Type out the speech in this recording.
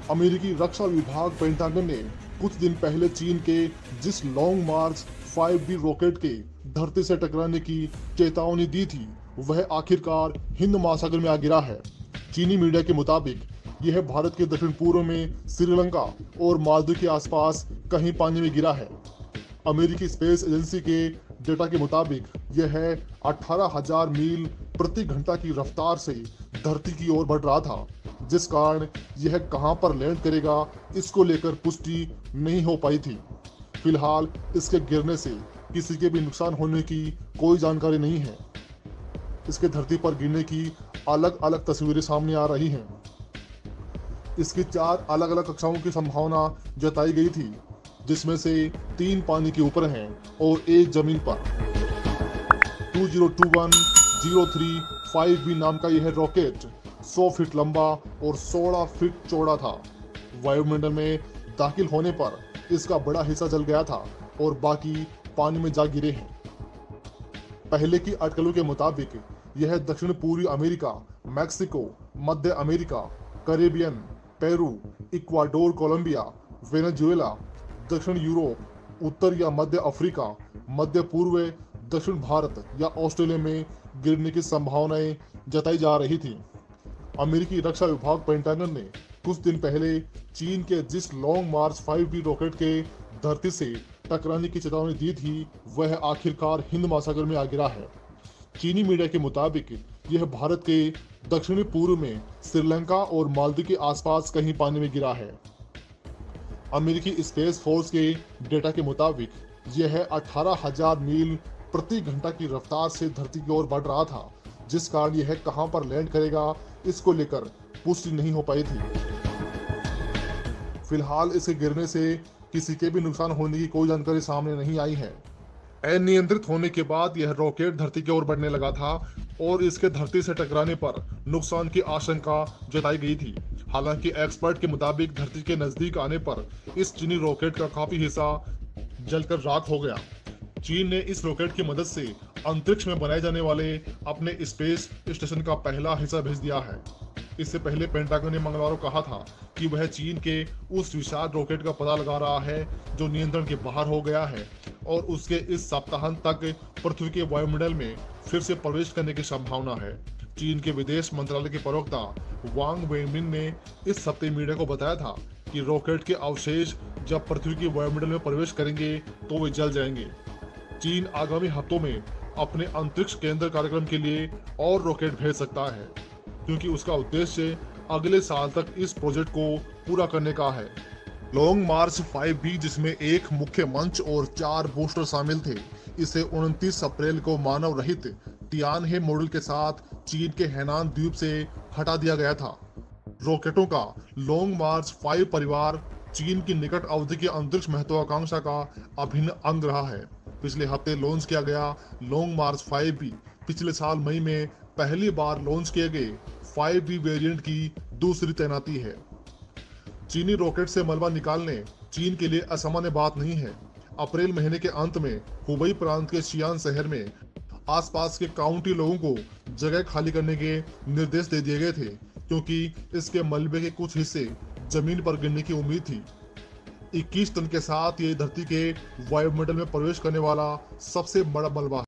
अमेरिकी रक्षा विभाग पेंटागन ने कुछ दिन पहले चीन के जिस लॉन्ग मार्च 5B रॉकेट के धरती से टकराने की चेतावनी दी थी, वह आखिरकार हिंद महासागर में आ गिरा है। चीनी मीडिया के मुताबिक यह भारत के दक्षिण पूर्व में श्रीलंका और मालदीव के आसपास कहीं पानी में गिरा है। अमेरिकी स्पेस एजेंसी के डेटा के मुताबिक यह 18,000 मील प्रति घंटा की रफ्तार से धरती की ओर बढ़ रहा था, जिस कारण यह कहां पर लैंड करेगा इसको लेकर पुष्टि नहीं हो पाई थी। फिलहाल इसके गिरने से किसी के भी नुकसान होने की कोई जानकारी नहीं है। इसके धरती पर गिरने की अलग अलग तस्वीरें सामने आ रही हैं। इसकी 4 अलग अलग कक्षाओं की संभावना जताई गई थी, जिसमें से 3 पानी के ऊपर हैं और 1 जमीन पर। 2021-03-5B नाम का यह रॉकेट 100 फीट लंबा और 16 फीट चौड़ा था। वायुमंडल में दाखिल होने पर इसका बड़ा हिस्सा जल गया था और बाकी पानी में जा गिरे हैं। पहले की अटकलों के मुताबिक यह दक्षिण पूर्वी अमेरिका, मैक्सिको, मध्य America, Caribbean, Peru, Ecuador, Colombia, Venezuela, दक्षिण यूरोप, उत्तर या मध्य अफ्रीका, मध्य पूर्व, दक्षिण भारत या ऑस्ट्रेलिया में गिरने की संभावनाएं जताई जा रही थी। अमेरिकी रक्षा विभाग पेंटागन ने कुछ दिन पहले चीन के जिस लॉन्ग मार्च 5B रॉकेट के धरती से टकराने की चेतावनी दी थी, वह आखिरकार हिंद महासागर में आ गिरा है। चीनी मीडिया के मुताबिक यह भारत के दक्षिणी पूर्व में श्रीलंका और मालदीव के आसपास कहीं पानी में गिरा है। अमेरिकी स्पेस फोर्स के डेटा के मुताबिक यह 18,000 मील प्रति घंटा की रफ्तार से धरती की ओर बढ़ रहा था, जिस कारण यह कहां पर लैंड करेगा इसको लेकर पुष्टि नहीं हो पाई थी। फिलहाल इसके गिरने से किसी के भी नुकसान होने की कोई जानकारी सामने नहीं आई है। अनियंत्रित होने के बाद यह रॉकेट धरती की ओर बढ़ने लगा था और इसके धरती से टकराने पर नुकसान की आशंका जताई गई थी। हालांकि एक्सपर्ट के मुताबिक धरती के नजदीक आने पर इस चीनी रॉकेट का काफी हिस्सा जलकर राख हो गया। चीन ने इस रॉकेट की मदद से अंतरिक्ष में बनाए जाने वाले अपने स्पेस स्टेशन का पहला हिस्सा भेज दिया है। इससे पहले पेंटागन ने मंगलवार को कहा था कि वह चीन के उस विशाल रॉकेट का पता लगा रहा है जो नियंत्रण के बाहर हो गया है और उसके इस सप्ताहांत तक पृथ्वी के वायुमंडल में फिर से प्रवेश करने की संभावना है। चीन के विदेश मंत्रालय के प्रवक्ता वांग वेनबिन ने इस हफ्ते मीडिया को बताया था कि रॉकेट के अवशेष जब पृथ्वी के वायुमंडल में प्रवेश करेंगे तो वे जल जाएंगे। चीन आगामी हफ्तों में अपने अंतरिक्ष केंद्र कार्यक्रम के लिए और रॉकेट भेज सकता है, क्योंकि उसका उद्देश्य अगले साल तक इस प्रोजेक्ट को पूरा करने का है। लॉन्ग मार्च 5B, जिसमें एक मुख्य मंच और 4 बूस्टर शामिल थे, इसे 29 अप्रैल को मानव रहित तियानहे मॉड्यूल के साथ चीन के हैनान द्वीप से हटा दिया गया था। रॉकेटों का लॉन्ग मार्च 5 परिवार चीन की निकट अवधि की अंतरिक्ष महत्वाकांक्षा का अभिन्न अंग रहा है। पिछले हफ्ते लॉन्च किया गया लॉन्ग मार्च 5B पिछले साल मई में पहली बार लॉन्च किए गए 5B वेरिएंट की दूसरी तैनाती है। चीनी रॉकेट से मलबा निकालने चीन के लिए असामान्य बात नहीं है। अप्रैल महीने के अंत में हुबई प्रांत के शियान शहर में आसपास के काउंटी लोगों को जगह खाली करने के निर्देश दे दिए गए थे, क्योंकि इसके मलबे के कुछ हिस्से जमीन पर गिरने की उम्मीद थी। 21 टन के साथ ये धरती के वायुमंडल में प्रवेश करने वाला सबसे बड़ा मलबा है।